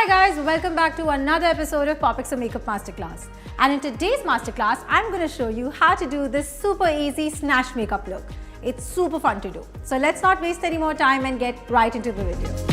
Hi guys, welcome back to another episode of POPxo Makeup Masterclass. And in today's masterclass, I'm going to show you how to do this super easy snatched makeup look. It's super fun to do. So let's not waste any more time and get right into the video.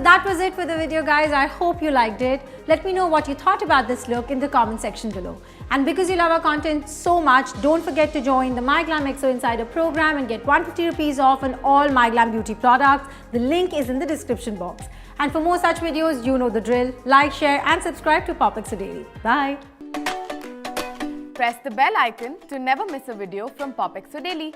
That was it for the video, guys. I hope you liked it. Let me know what you thought about this look in the comment section below. And because you love our content so much, don't forget to join the MyGlamm POPxo Insider program and get 150 rupees off on all MyGlamm beauty products. The link is in the description box. And for more such videos, you know the drill. Like, share and subscribe to POPxo Daily. Bye. Press the bell icon to never miss a video from POPxo Daily.